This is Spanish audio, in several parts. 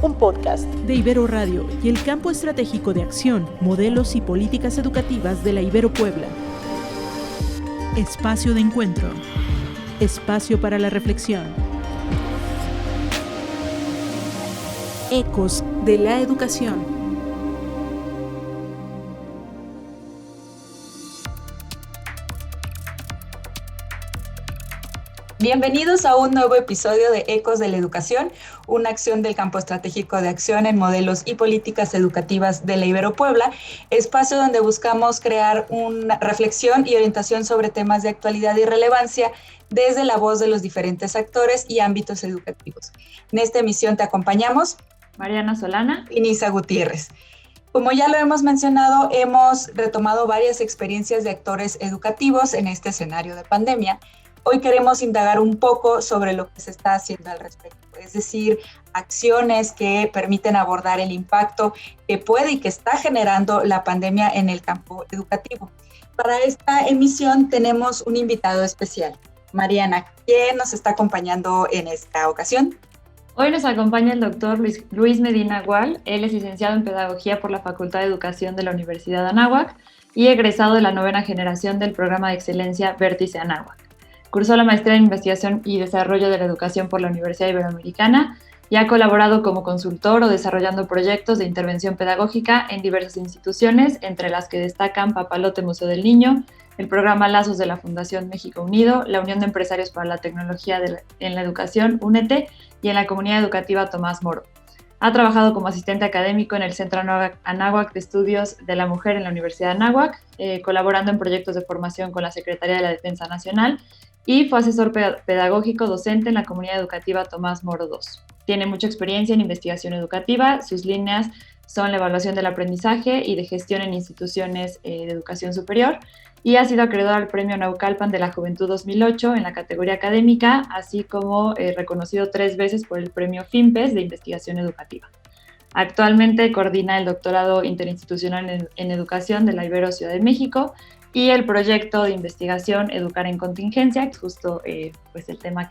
un podcast de Ibero Radio y el Campo Estratégico de Acción, Modelos y Políticas Educativas de la Ibero Puebla. Espacio de encuentro. Espacio para la reflexión. Ecos de la educación. Bienvenidos a un nuevo episodio de Ecos de la Educación, una acción del Campo Estratégico de Acción en Modelos y Políticas Educativas de la Ibero Puebla, espacio donde buscamos crear una reflexión y orientación sobre temas de actualidad y relevancia desde la voz de los diferentes actores y ámbitos educativos. En esta emisión te acompañamos Mariana Solana y Nisa Gutiérrez. Como ya lo hemos mencionado, hemos retomado varias experiencias de actores educativos en este escenario de pandemia. Hoy queremos indagar un poco sobre lo que se está haciendo al respecto, es decir, acciones que permiten abordar el impacto que puede y que está generando la pandemia en el campo educativo. Para esta emisión tenemos un invitado especial. Mariana, ¿quién nos está acompañando en esta ocasión? Hoy nos acompaña el doctor Luis Medina Gual. Él es licenciado en Pedagogía por la Facultad de Educación de la Universidad de Anáhuac y egresado de la 9ª generación del Programa de Excelencia Vértice Anáhuac. Cursó la maestría en Investigación y Desarrollo de la Educación por la Universidad Iberoamericana y ha colaborado como consultor o desarrollando proyectos de intervención pedagógica en diversas instituciones, entre las que destacan Papalote Museo del Niño, el programa Lazos de la Fundación México Unido, la Unión de Empresarios para la Tecnología en la Educación, UNETE, y en la Comunidad Educativa Tomás Moro. Ha trabajado como asistente académico en el Centro Anáhuac de Estudios de la Mujer en la Universidad de Anáhuac, colaborando en proyectos de formación con la Secretaría de la Defensa Nacional, y fue asesor pedagógico docente en la Comunidad Educativa Tomás Moro II. Tiene mucha experiencia en investigación educativa, sus líneas son la evaluación del aprendizaje y de gestión en instituciones de educación superior, y ha sido acreedor al Premio Naucalpan de la Juventud 2008 en la categoría académica, así como reconocido 3 veces por el Premio FIMPES de Investigación Educativa. Actualmente coordina el doctorado interinstitucional en educación de la Ibero Ciudad de México y el proyecto de investigación Educar en Contingencia, que es justo pues el tema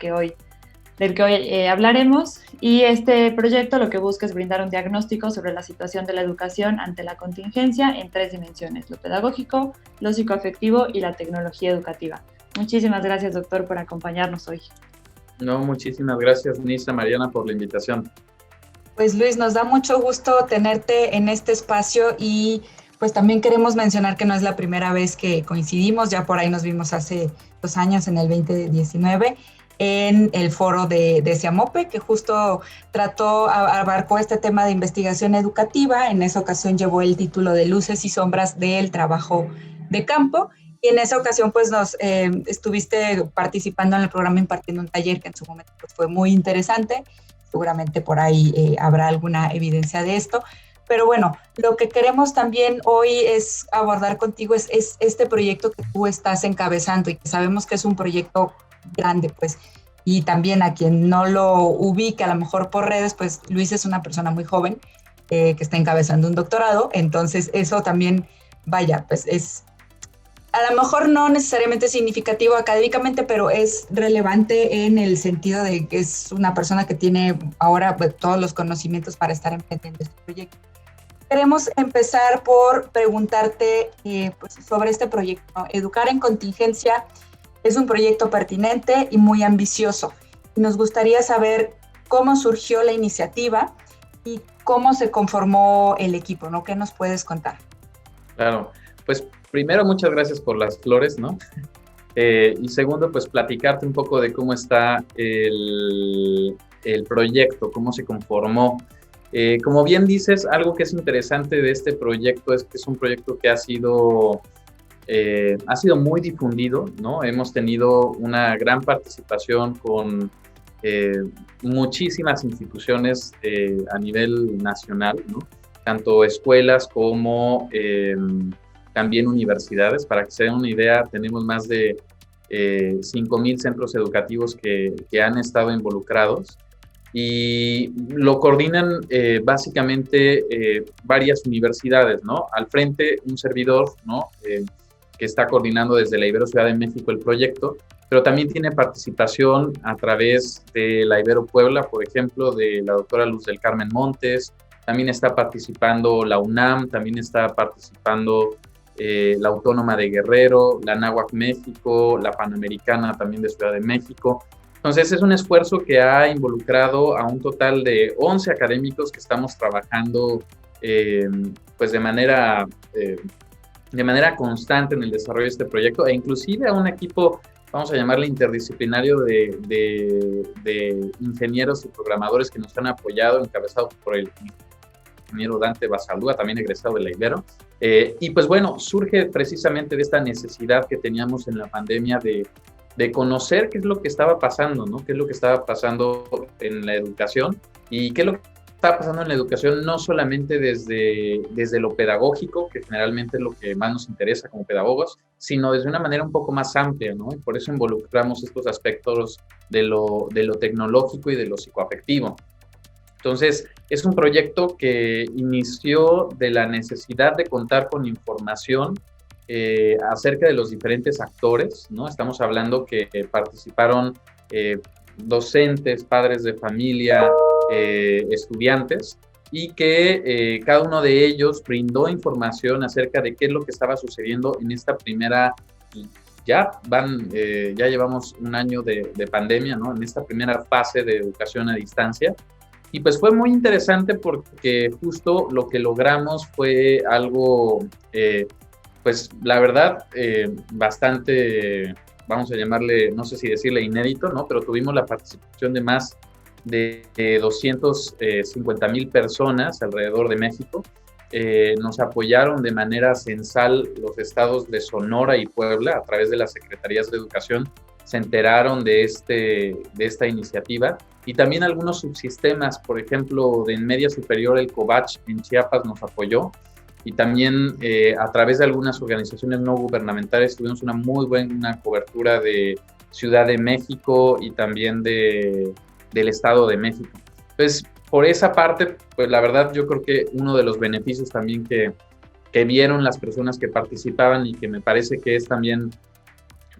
del que hoy hablaremos. Y este proyecto lo que busca es brindar un diagnóstico sobre la situación de la educación ante la contingencia en 3 dimensiones: lo pedagógico, lo psicoafectivo y la tecnología educativa. Muchísimas gracias, doctor, por acompañarnos hoy. No, muchísimas gracias, Nisa, Mariana, por la invitación. Pues Luis, nos da mucho gusto tenerte en este espacio y pues también queremos mencionar que no es la primera vez que coincidimos, ya por ahí nos vimos hace 2 años, en el 2019, en el foro de CEAMOPE, que justo abarcó este tema de investigación educativa. En esa ocasión llevó el título de Luces y Sombras del Trabajo de Campo, y en esa ocasión pues estuviste participando en el programa impartiendo un taller que en su momento pues, fue muy interesante. Seguramente por ahí habrá alguna evidencia de esto. Pero bueno, lo que queremos también hoy es abordar contigo es este proyecto que tú estás encabezando y que sabemos que es un proyecto grande, pues, y también a quien no lo ubique a lo mejor por redes, pues Luis es una persona muy joven que está encabezando un doctorado, entonces eso también, vaya, pues es a lo mejor no necesariamente significativo académicamente, pero es relevante en el sentido de que es una persona que tiene ahora pues, todos los conocimientos para estar emprendiendo este proyecto. Queremos empezar por preguntarte pues, sobre este proyecto, ¿no? Educar en Contingencia es un proyecto pertinente y muy ambicioso. Nos gustaría saber cómo surgió la iniciativa y cómo se conformó el equipo, ¿no? ¿Qué nos puedes contar? Claro, pues primero muchas gracias por las flores, ¿no? Y segundo, pues platicarte un poco de cómo está el proyecto, cómo se conformó. Como bien dices, algo que es interesante de este proyecto es que es un proyecto que ha sido muy difundido, ¿no? Hemos tenido una gran participación con muchísimas instituciones a nivel nacional, ¿no? Tanto escuelas como también universidades. Para que se den una idea, tenemos más de 5,000 centros educativos que han estado involucrados. Y lo coordinan básicamente varias universidades, ¿no? Al frente, un servidor, ¿no? Que está coordinando desde la Ibero Ciudad de México el proyecto, pero también tiene participación a través de la Ibero Puebla, por ejemplo, de la doctora Luz del Carmen Montes, también está participando la UNAM, también está participando la Autónoma de Guerrero, la Anáhuac México, la Panamericana también de Ciudad de México. Entonces es un esfuerzo que ha involucrado a un total de 11 académicos que estamos trabajando pues de manera constante en el desarrollo de este proyecto, e inclusive a un equipo, vamos a llamarle interdisciplinario, de ingenieros y programadores que nos han apoyado, encabezados por el ingeniero Dante Basaldúa, también egresado de la Ibero. Y pues bueno, surge precisamente de esta necesidad que teníamos en la pandemia de conocer qué es lo que estaba pasando, ¿no? Qué es lo que estaba pasando en la educación y qué es lo que estaba pasando en la educación, no solamente desde lo pedagógico, que generalmente es lo que más nos interesa como pedagogos, sino desde una manera un poco más amplia, ¿no? Y por eso involucramos estos aspectos de lo tecnológico y de lo psicoafectivo. Entonces, es un proyecto que inició de la necesidad de contar con información acerca de los diferentes actores, ¿no? Estamos hablando que participaron docentes, padres de familia, estudiantes, y que cada uno de ellos brindó información acerca de qué es lo que estaba sucediendo en esta primera, ya llevamos un año de pandemia, ¿no? En esta primera fase de educación a distancia. Y pues fue muy interesante porque justo lo que logramos fue algo, pues la verdad, bastante, vamos a llamarle, no sé si decirle inédito, ¿no? Pero tuvimos la participación de más de 250,000 personas alrededor de México. Nos apoyaron de manera censal los estados de Sonora y Puebla a través de las Secretarías de Educación. Se enteraron de esta iniciativa, y también algunos subsistemas, por ejemplo, de en media superior el COVACH en Chiapas nos apoyó, y también a través de algunas organizaciones no gubernamentales tuvimos una muy buena cobertura de Ciudad de México y también del Estado de México. Entonces, por esa parte, pues la verdad yo creo que uno de los beneficios también que vieron las personas que participaban, y que me parece que es también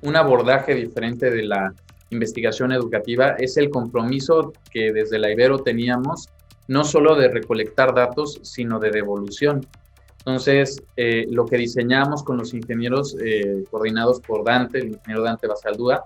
un abordaje diferente de la investigación educativa, es el compromiso que desde la Ibero teníamos, no solo de recolectar datos, sino de devolución. Entonces, lo que diseñamos con los ingenieros coordinados por Dante, el ingeniero Dante Basaldúa,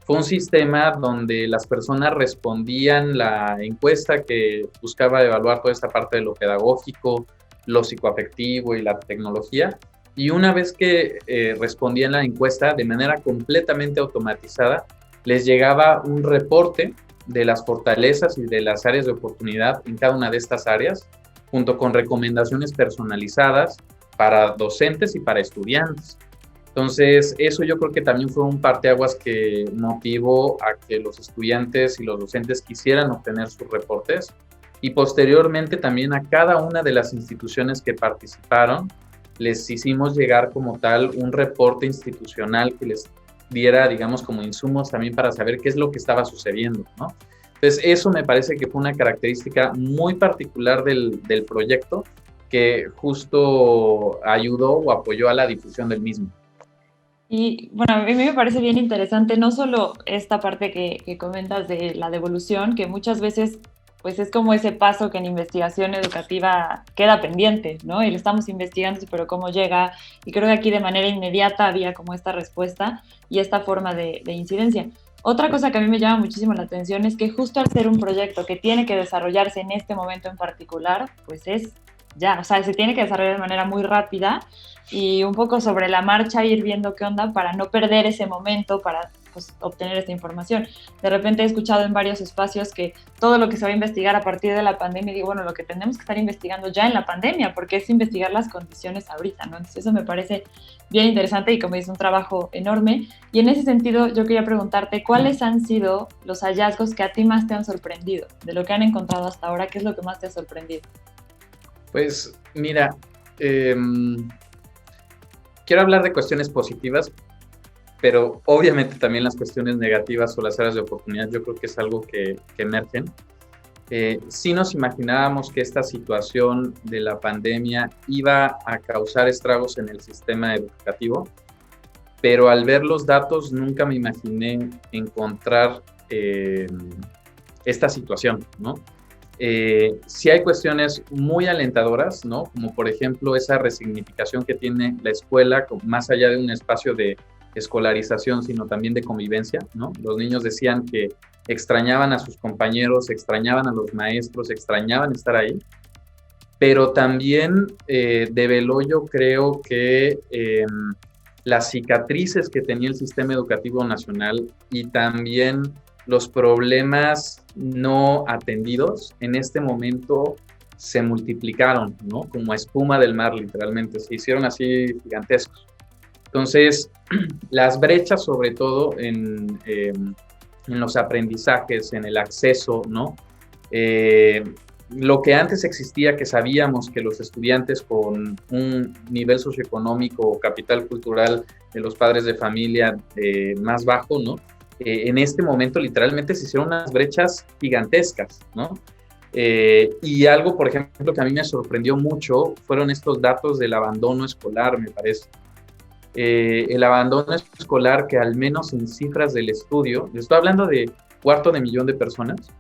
fue un sistema donde las personas respondían la encuesta que buscaba evaluar toda esta parte de lo pedagógico, lo psicoafectivo y la tecnología. Y una vez que respondían la encuesta de manera completamente automatizada, les llegaba un reporte de las fortalezas y de las áreas de oportunidad en cada una de estas áreas, junto con recomendaciones personalizadas para docentes y para estudiantes. Entonces, eso yo creo que también fue un parteaguas que motivó a que los estudiantes y los docentes quisieran obtener sus reportes, y posteriormente también a cada una de las instituciones que participaron les hicimos llegar como tal un reporte institucional que les diera, digamos, como insumos también para saber qué es lo que estaba sucediendo, ¿no? Entonces, eso me parece que fue una característica muy particular del proyecto, que justo ayudó o apoyó a la difusión del mismo. Y bueno, a mí me parece bien interesante no solo esta parte que comentas de la devolución, que muchas veces pues es como ese paso que en investigación educativa queda pendiente, ¿no? Y lo estamos investigando, pero cómo llega, y creo que aquí de manera inmediata había como esta respuesta y esta forma de incidencia. Otra cosa que a mí me llama muchísimo la atención es que justo al ser un proyecto que tiene que desarrollarse en este momento en particular, pues es ya, o sea, se tiene que desarrollar de manera muy rápida y un poco sobre la marcha ir viendo qué onda para no perder ese momento, para pues, obtener esta información. De repente he escuchado en varios espacios que todo lo que se va a investigar a partir de la pandemia, digo, bueno, lo que tenemos que estar investigando ya en la pandemia, porque es investigar las condiciones ahorita, ¿no? Entonces eso me parece bien interesante y como dices, un trabajo enorme. Y en ese sentido yo quería preguntarte, ¿cuáles han sido los hallazgos que a ti más te han sorprendido? De lo que han encontrado hasta ahora, ¿qué es lo que más te ha sorprendido? Pues mira, quiero hablar de cuestiones positivas, pero obviamente también las cuestiones negativas o las áreas de oportunidad yo creo que es algo que emergen. Sí nos imaginábamos que esta situación de la pandemia iba a causar estragos en el sistema educativo, pero al ver los datos nunca me imaginé encontrar esta situación, ¿no? Sí hay cuestiones muy alentadoras, ¿no? Como por ejemplo esa resignificación que tiene la escuela, más allá de un espacio de escolarización, sino también de convivencia, ¿no? Los niños decían que extrañaban a sus compañeros, extrañaban a los maestros, extrañaban estar ahí, pero también develó, yo creo que las cicatrices que tenía el sistema educativo nacional y también los problemas no atendidos en este momento se multiplicaron, ¿no? Como espuma del mar, literalmente, se hicieron así gigantescos. Entonces, las brechas, sobre todo en los aprendizajes, en el acceso, ¿no? Lo que antes existía, que sabíamos que los estudiantes con un nivel socioeconómico o capital cultural de los padres de familia más bajo, ¿no? En este momento literalmente se hicieron unas brechas gigantescas, ¿no? Y algo, por ejemplo, que a mí me sorprendió mucho fueron estos datos del abandono escolar, me parece. El abandono escolar, que al menos en cifras del estudio, estoy hablando de 250,000 de personas,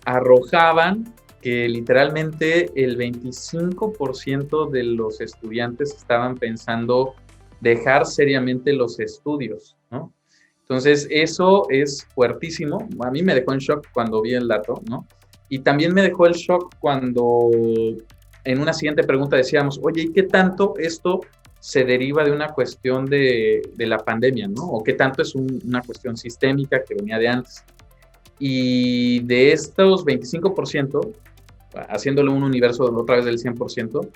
arrojaban que literalmente el 25% de los estudiantes estaban pensando dejar seriamente los estudios, ¿no? Entonces, eso es fuertísimo. A mí me dejó en shock cuando vi el dato, ¿no? Y también me dejó el shock cuando en una siguiente pregunta decíamos, oye, ¿y qué tanto esto se deriva de una cuestión de la pandemia, ¿no? ¿O qué tanto es una cuestión sistémica que venía de antes? Y de estos 25%, haciéndolo un universo otra vez del 100%,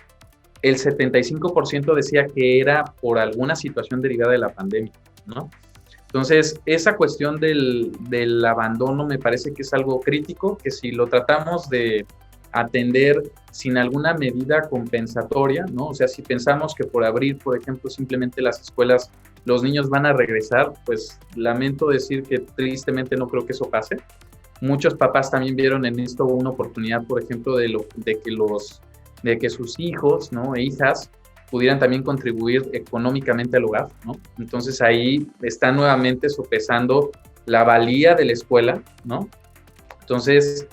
el 75% decía que era por alguna situación derivada de la pandemia, ¿no? Entonces, esa cuestión del abandono me parece que es algo crítico, que si lo tratamos de atender sin alguna medida compensatoria, ¿no? O sea, si pensamos que por abrir, por ejemplo, simplemente las escuelas, los niños van a regresar, pues lamento decir que tristemente no creo que eso pase. Muchos papás también vieron en esto una oportunidad, por ejemplo, de que sus hijos, ¿no? E hijas pudieran también contribuir económicamente al hogar, ¿no? Entonces ahí está nuevamente sopesando la valía de la escuela, ¿no? Entonces,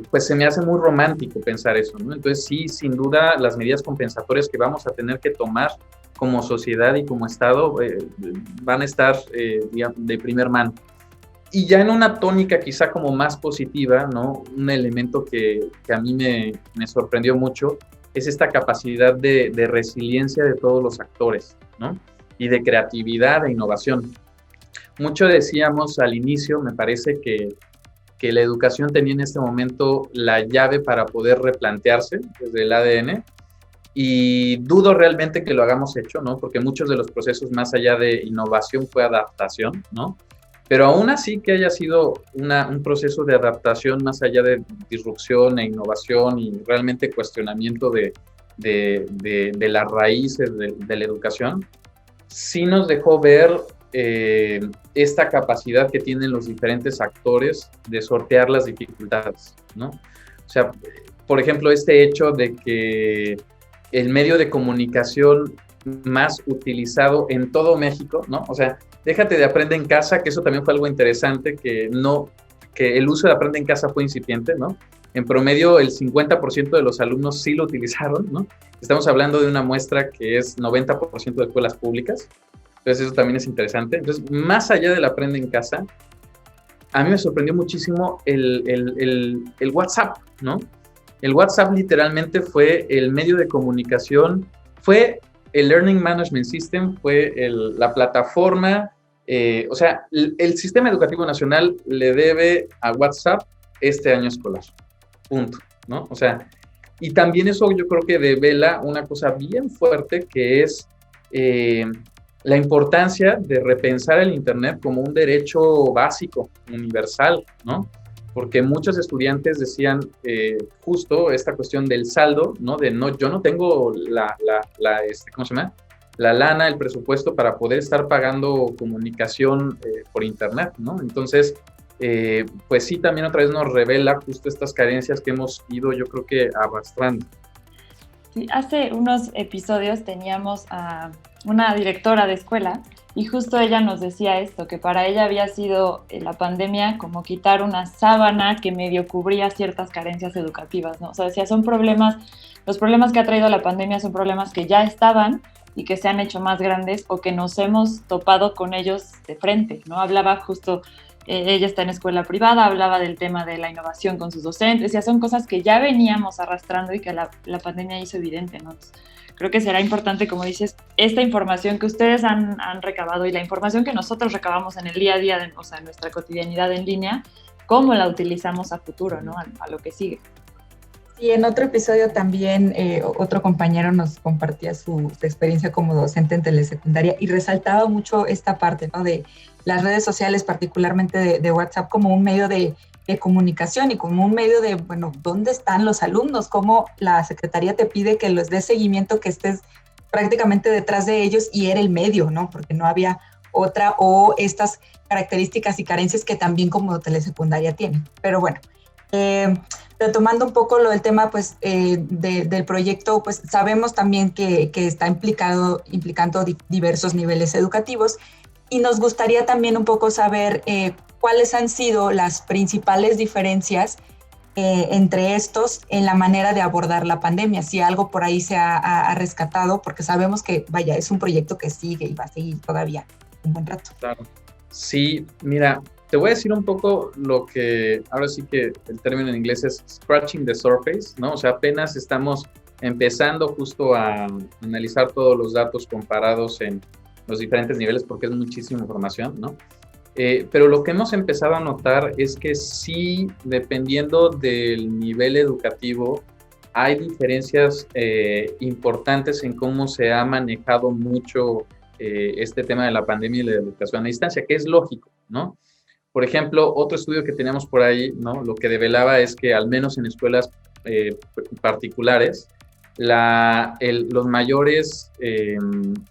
pues se me hace muy romántico pensar eso, ¿no? Entonces sí, sin duda, las medidas compensatorias que vamos a tener que tomar como sociedad y como Estado van a estar de primer mano. Y ya en una tónica quizá como más positiva, ¿no? Un elemento que a mí me sorprendió mucho es esta capacidad de resiliencia de todos los actores, ¿no? Y de creatividad e innovación. Mucho decíamos al inicio, me parece que la educación tenía en este momento la llave para poder replantearse desde el ADN, y dudo realmente que lo hagamos hecho, ¿no? Porque muchos de los procesos más allá de innovación fue adaptación, ¿no? Pero aún así que haya sido un proceso de adaptación más allá de disrupción e innovación y realmente cuestionamiento de las raíces de la educación, sí nos dejó ver esta capacidad que tienen los diferentes actores de sortear las dificultades, ¿no? O sea, por ejemplo, este hecho de que el medio de comunicación más utilizado en todo México, ¿no? O sea, déjate de Aprende en Casa, que eso también fue algo interesante, que el uso de Aprende en Casa fue incipiente, ¿no? En promedio, el 50% de los alumnos sí lo utilizaron, ¿no? Estamos hablando de una muestra que es 90% de escuelas públicas. Entonces, eso también es interesante. Entonces, más allá del Aprende en Casa, a mí me sorprendió muchísimo el WhatsApp, ¿no? El WhatsApp literalmente fue el medio de comunicación, fue el Learning Management System, fue la plataforma, o sea, el Sistema Educativo Nacional le debe a WhatsApp este año escolar, punto, ¿no? O sea, y también eso yo creo que devela una cosa bien fuerte, que es la importancia de repensar el Internet como un derecho básico, universal, ¿no? Porque muchos estudiantes decían justo esta cuestión del saldo, ¿no? Yo no tengo ¿cómo se llama? La lana, el presupuesto para poder estar pagando comunicación por Internet, ¿no? Entonces, pues sí, también otra vez nos revela justo estas carencias que hemos ido, yo creo que arrastrando. Sí, hace unos episodios teníamos a una directora de escuela y justo ella nos decía esto, que para ella había sido la pandemia como quitar una sábana que medio cubría ciertas carencias educativas, ¿no? O sea, decía, los problemas que ha traído la pandemia son problemas que ya estaban y que se han hecho más grandes o que nos hemos topado con ellos de frente, ¿no? Hablaba justo, ella está en escuela privada, hablaba del tema de la innovación con sus docentes, ya son cosas que ya veníamos arrastrando y que la pandemia hizo evidente, ¿no? Entonces, creo que será importante, como dices, esta información que ustedes han recabado y la información que nosotros recabamos en el día a día, o sea, en nuestra cotidianidad en línea, cómo la utilizamos a futuro, ¿no? A lo que sigue. Y en otro episodio también otro compañero nos compartía su experiencia como docente en telesecundaria y resaltaba mucho esta parte, ¿no? De las redes sociales, particularmente de WhatsApp, como un medio de comunicación y como un medio de, bueno, ¿dónde están los alumnos? ¿Cómo la secretaría te pide que les des seguimiento, que estés prácticamente detrás de ellos y era el medio, ¿no? Porque no había otra o estas características y carencias que también como telesecundaria tienen. Pero bueno, retomando un poco lo del tema pues, del proyecto, pues sabemos también que está implicando diversos niveles educativos y nos gustaría también un poco saber cuáles han sido las principales diferencias entre estos en la manera de abordar la pandemia, si algo por ahí se ha rescatado, porque sabemos que, vaya, es un proyecto que sigue y va a seguir todavía un buen rato. Claro. Sí, mira, te voy a decir un poco lo que, ahora sí que el término en inglés es scratching the surface, ¿no? O sea, apenas estamos empezando justo a analizar todos los datos comparados en los diferentes niveles, porque es muchísima información, ¿no? Pero lo que hemos empezado a notar es que sí, dependiendo del nivel educativo, hay diferencias importantes en cómo se ha manejado mucho este tema de la pandemia y la educación a distancia, que es lógico, ¿no? Por ejemplo, otro estudio que teníamos por ahí, ¿no? Lo que develaba es que al menos en escuelas particulares, los mayores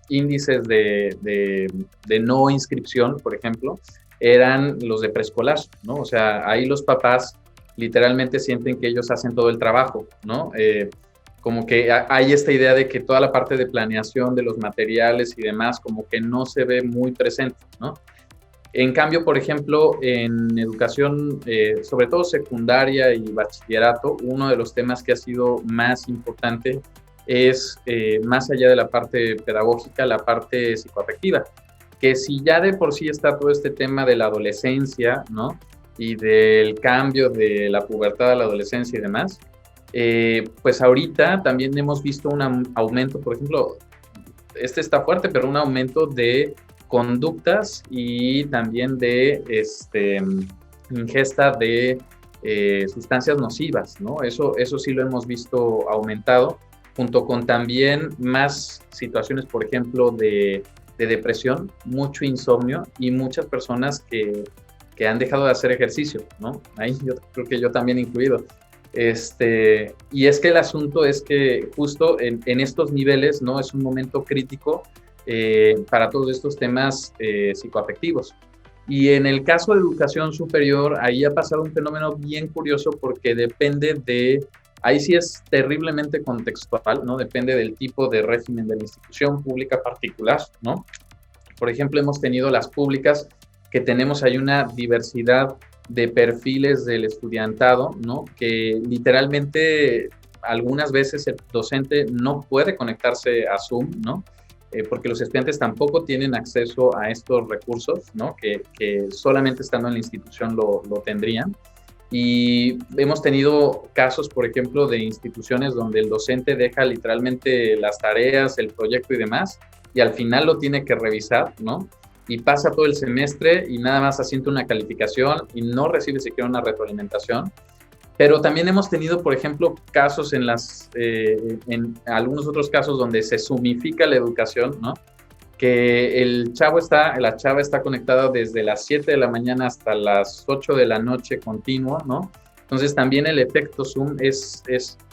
índices de no inscripción, por ejemplo, eran los de preescolar, ¿no? O sea, ahí los papás literalmente sienten que ellos hacen todo el trabajo, ¿no? Como que hay esta idea de que toda la parte de planeación de los materiales y demás como que no se ve muy presente, ¿no? En cambio, por ejemplo, en educación, sobre todo secundaria y bachillerato, uno de los temas que ha sido más importante es, más allá de la parte pedagógica, la parte psicoafectiva, que si ya de por sí está todo este tema de la adolescencia, ¿no? Y del cambio de la pubertad a la adolescencia y demás, pues ahorita también hemos visto un aumento, por ejemplo, este está fuerte, pero un aumento de conductas y también de ingesta de sustancias nocivas, ¿no? Eso sí lo hemos visto aumentado, junto con también más situaciones, por ejemplo, de depresión, mucho insomnio y muchas personas que han dejado de hacer ejercicio, ¿no? Ahí yo creo que yo también incluido. Y es que el asunto es que justo en estos niveles, ¿no? Es un momento crítico para todos estos temas psicoafectivos. Y en el caso de educación superior, ahí ha pasado un fenómeno bien curioso porque depende ahí sí es terriblemente contextual, ¿no? Depende del tipo de régimen de la institución pública particular, ¿no? Por ejemplo, hemos tenido las públicas que tenemos ahí una diversidad de perfiles del estudiantado, ¿no? Que literalmente algunas veces el docente no puede conectarse a Zoom, ¿no? Porque los estudiantes tampoco tienen acceso a estos recursos, ¿no? Que solamente estando en la institución lo tendrían. Y hemos tenido casos, por ejemplo, de instituciones donde el docente deja literalmente las tareas, el proyecto y demás, y al final lo tiene que revisar, ¿no? Y pasa todo el semestre y nada más asienta una calificación y no recibe siquiera una retroalimentación. Pero también hemos tenido, por ejemplo, casos en algunos otros casos donde se sumifica la educación, ¿no? Que la chava está conectada desde las 7 de la mañana hasta las 8 de la noche continuo, ¿no? Entonces también el efecto Zoom es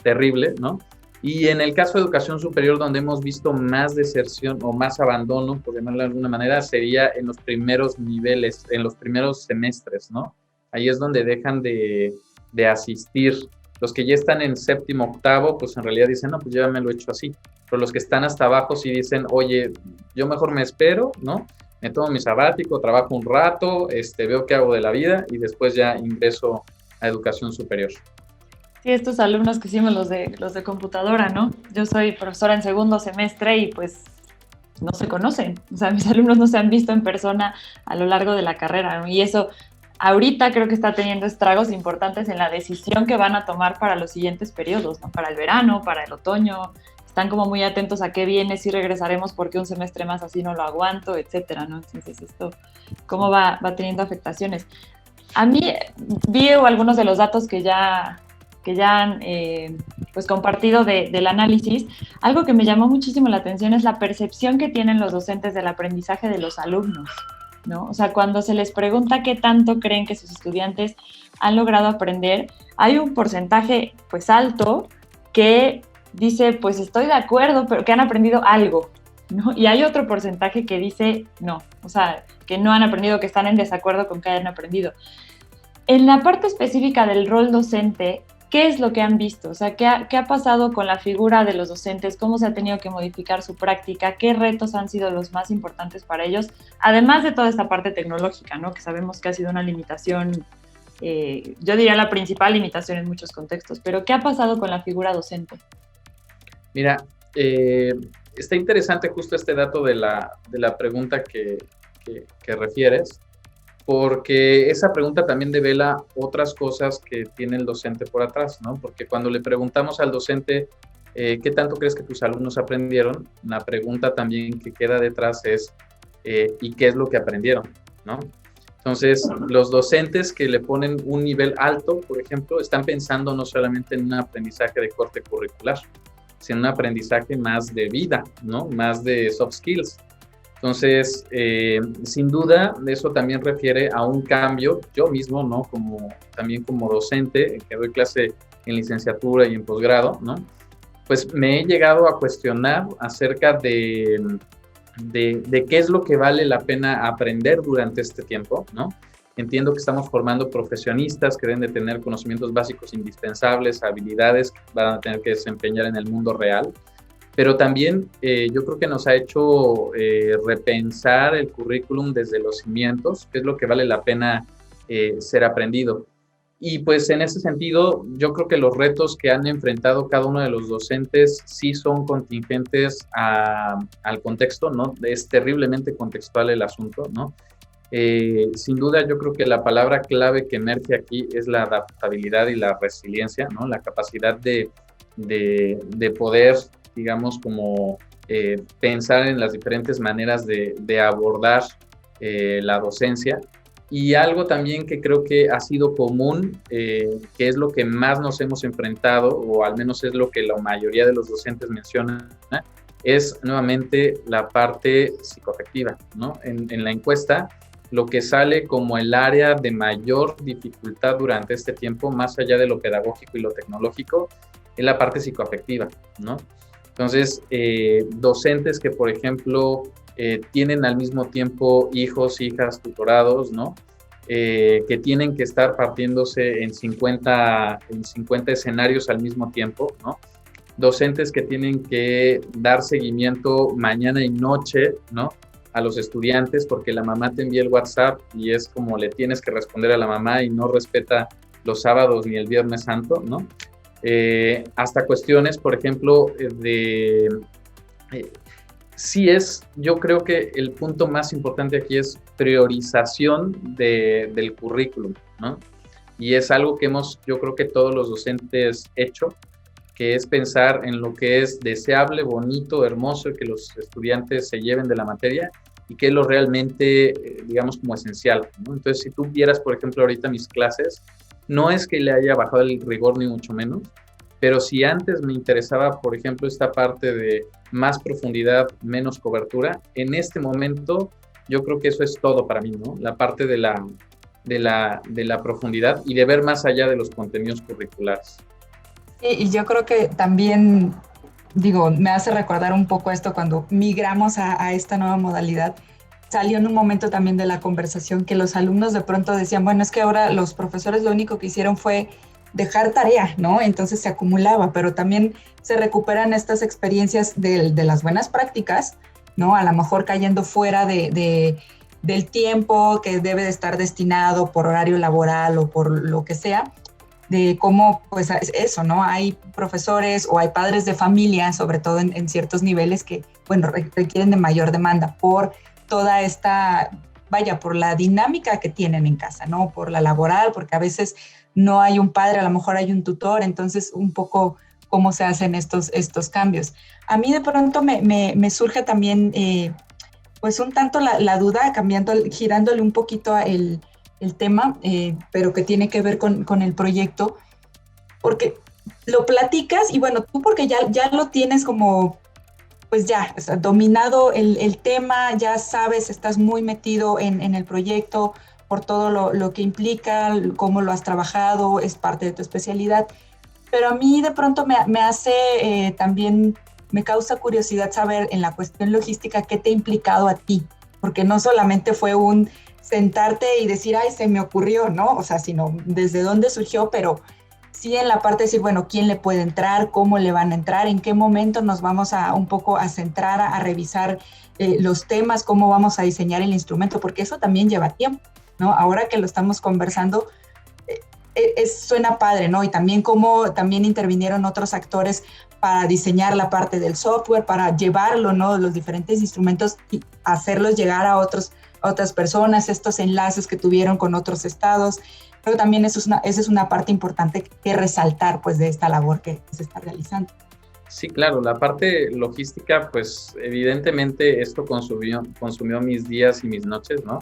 terrible, ¿no? Y en el caso de educación superior, donde hemos visto más deserción o más abandono, por llamarlo de alguna manera, sería en los primeros niveles, en los primeros semestres, ¿no? Ahí es donde dejan de asistir Los que ya están en séptimo, octavo, pues en realidad dicen, no, pues ya me lo he hecho así. Pero los que están hasta abajo sí dicen, oye, yo mejor me espero, ¿no? Me tomo mi sabático, trabajo un rato, veo qué hago de la vida y después ya ingreso a educación superior. Sí, estos alumnos que hicimos los de computadora, ¿no? Yo soy profesora en segundo semestre y pues no se conocen. O sea, mis alumnos no se han visto en persona a lo largo de la carrera, ¿no? Y eso ahorita creo que está teniendo estragos importantes en la decisión que van a tomar para los siguientes periodos, ¿no? Para el verano, para el otoño. Están como muy atentos a qué viene, si regresaremos porque un semestre más así no lo aguanto, etcétera, ¿no? Entonces esto, ¿cómo va teniendo afectaciones? A mí vi algunos de los datos que ya han pues compartido del análisis. Algo que me llamó muchísimo la atención es la percepción que tienen los docentes del aprendizaje de los alumnos, ¿no? O sea, cuando se les pregunta qué tanto creen que sus estudiantes han logrado aprender, hay un porcentaje pues alto que dice, pues estoy de acuerdo, pero que han aprendido algo, ¿no? Y hay otro porcentaje que dice no, o sea, que no han aprendido, que están en desacuerdo con que hayan aprendido. En la parte específica del rol docente, ¿qué es lo que han visto? O sea, ¿qué ha pasado con la figura de los docentes? ¿Cómo se ha tenido que modificar su práctica? ¿Qué retos han sido los más importantes para ellos? Además de toda esta parte tecnológica, ¿no? Que sabemos que ha sido una limitación, yo diría la principal limitación en muchos contextos, pero ¿qué ha pasado con la figura docente? Mira, está interesante justo este dato de la pregunta que refieres, porque esa pregunta también devela otras cosas que tiene el docente por atrás, ¿no? Porque cuando le preguntamos al docente, ¿qué tanto crees que tus alumnos aprendieron? La pregunta también que queda detrás es, ¿y qué es lo que aprendieron? ¿No? Entonces, los docentes que le ponen un nivel alto, por ejemplo, están pensando no solamente en un aprendizaje de corte curricular, sino un aprendizaje más de vida, ¿no? Más de soft skills. Entonces, sin duda, eso también refiere a un cambio. Yo mismo, ¿no? También como docente, que doy clase en licenciatura y en posgrado, ¿no? Pues me he llegado a cuestionar acerca de qué es lo que vale la pena aprender durante este tiempo, ¿no? Entiendo que estamos formando profesionistas que deben de tener conocimientos básicos indispensables, habilidades que van a tener que desempeñar en el mundo real, pero también yo creo que nos ha hecho repensar el currículum desde los cimientos, qué es lo que vale la pena ser aprendido. Y pues en ese sentido, yo creo que los retos que han enfrentado cada uno de los docentes sí son contingentes al contexto, ¿no? Es terriblemente contextual el asunto, ¿no? Sin duda, yo creo que la palabra clave que emerge aquí es la adaptabilidad y la resiliencia, ¿no? La capacidad de poder, digamos, como pensar en las diferentes maneras de abordar la docencia. Y algo también que creo que ha sido común, que es lo que más nos hemos enfrentado, o al menos es lo que la mayoría de los docentes mencionan, es nuevamente la parte psicoafectiva, ¿no? En la encuesta, lo que sale como el área de mayor dificultad durante este tiempo, más allá de lo pedagógico y lo tecnológico, es la parte psicoafectiva, ¿no? Entonces, docentes que, por ejemplo, tienen al mismo tiempo hijos, hijas, tutorados, ¿no? Que tienen que estar partiéndose en 50 escenarios al mismo tiempo, ¿no? Docentes que tienen que dar seguimiento mañana y noche, ¿no? A los estudiantes porque la mamá te envía el WhatsApp y es como le tienes que responder a la mamá y no respeta los sábados ni el Viernes Santo, ¿no? Hasta cuestiones, por ejemplo, sí yo creo que el punto más importante aquí es priorización del currículum, ¿no? Y es algo que yo creo que todos los docentes hecho, que es pensar en lo que es deseable, bonito, hermoso, que los estudiantes se lleven de la materia y que es lo realmente, digamos, como esencial, ¿no? Entonces, si tú vieras, por ejemplo, ahorita mis clases, no es que le haya bajado el rigor ni mucho menos, pero si antes me interesaba, por ejemplo, esta parte de más profundidad, menos cobertura, en este momento yo creo que eso es todo para mí, ¿no? La parte de la profundidad y de ver más allá de los contenidos curriculares. Sí, y yo creo que también, me hace recordar un poco esto cuando migramos a esta nueva modalidad. Salió en un momento también de la conversación que los alumnos de pronto decían, bueno, es que ahora los profesores lo único que hicieron fue dejar tarea, ¿no? Entonces se acumulaba, pero también se recuperan estas experiencias de las buenas prácticas, ¿no? A lo mejor cayendo fuera del tiempo que debe de estar destinado por horario laboral o por lo que sea, de cómo, pues eso, ¿no? Hay profesores o hay padres de familia, sobre todo en ciertos niveles que, bueno, requieren de mayor demanda por toda esta, vaya, por la dinámica que tienen en casa, ¿no? Por la laboral, porque a veces no hay un padre, a lo mejor hay un tutor, entonces un poco cómo se hacen estos cambios. A mí de pronto me surge también, pues un tanto la duda, girándole un poquito el tema, pero que tiene que ver con el proyecto, porque lo platicas y bueno, tú porque ya lo tienes como, pues ya, o sea, dominado el tema, ya sabes, estás muy metido en el proyecto por todo lo que implica, cómo lo has trabajado, es parte de tu especialidad, pero a mí de pronto me hace también, me causa curiosidad saber en la cuestión logística qué te ha implicado a ti, porque no solamente fue un sentarte y decir, ay, se me ocurrió, ¿no? O sea, sino desde dónde surgió, pero sí en la parte de decir, bueno, ¿quién le puede entrar? ¿Cómo le van a entrar? ¿En qué momento nos vamos un poco a centrar, a revisar los temas? ¿Cómo vamos a diseñar el instrumento? Porque eso también lleva tiempo, ¿no? Ahora que lo estamos conversando, suena padre, ¿no? Y también cómo también intervinieron otros actores para diseñar la parte del software, para llevarlo, ¿no? Los diferentes instrumentos y hacerlos llegar a otras personas, estos enlaces que tuvieron con otros estados. Pero también esa es una parte importante que resaltar, pues, de esta labor que se está realizando. Sí, claro, la parte logística, pues evidentemente esto consumió mis días y mis noches, ¿no?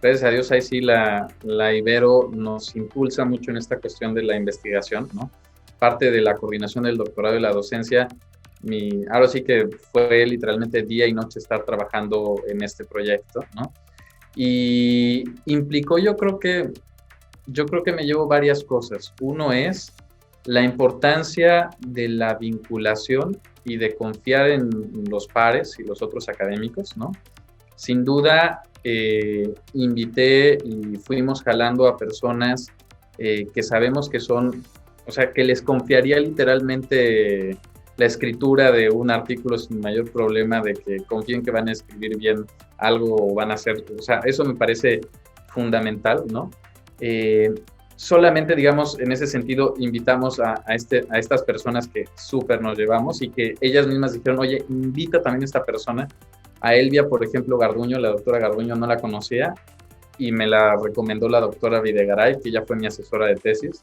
Gracias a Dios ahí sí la Ibero nos impulsa mucho en esta cuestión de la investigación, ¿no? Parte de la coordinación del doctorado y la docencia, ahora sí que fue literalmente día y noche estar trabajando en este proyecto, ¿no? Y implicó, yo creo que me llevo varias cosas. Uno es la importancia de la vinculación y de confiar en los pares y los otros académicos, ¿no? Sin duda, invité y fuimos jalando a personas que sabemos que son, o sea, que les confiaría literalmente la escritura de un artículo sin mayor problema, de que confíen que van a escribir bien algo o van a hacer, o sea, eso me parece fundamental, ¿no? Solamente, digamos, en ese sentido, invitamos a estas personas que súper nos llevamos y que ellas mismas dijeron, oye, invita también a esta persona. A Elvia, por ejemplo, Garduño, la doctora Garduño no la conocía y me la recomendó la doctora Videgaray, que ya fue mi asesora de tesis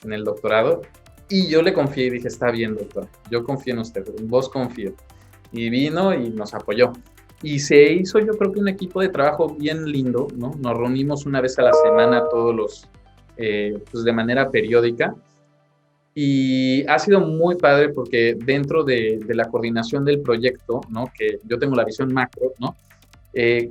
en el doctorado. Y yo le confié y dije, está bien, doctora, yo confío en usted, en vos confío. Y vino y nos apoyó. Y se hizo, yo creo que un equipo de trabajo bien lindo, ¿no? Nos reunimos una vez a la semana todos los, pues de manera periódica. Y ha sido muy padre porque dentro de la coordinación del proyecto, ¿no? Que yo tengo la visión macro, ¿no?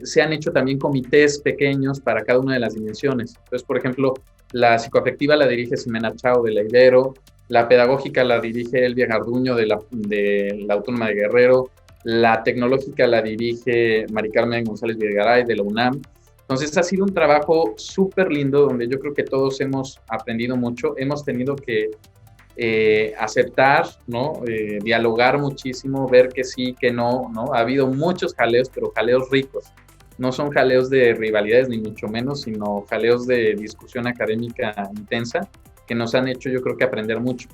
Se han hecho también comités pequeños para cada una de las dimensiones. Entonces, por ejemplo, la psicoafectiva la dirige Ximena Chao de la Ibero, la pedagógica la dirige Elvia Garduño de la Autónoma de Guerrero, la tecnológica la dirige Mari Carmen González Videgaray de la UNAM. Entonces ha sido un trabajo súper lindo donde yo creo que todos hemos aprendido mucho, hemos tenido que aceptar, ¿no? Dialogar muchísimo, ver que sí, que no, ¿no? Ha habido muchos jaleos, pero jaleos ricos. No son jaleos de rivalidades ni mucho menos, sino jaleos de discusión académica intensa que nos han hecho, yo creo que aprender mucho.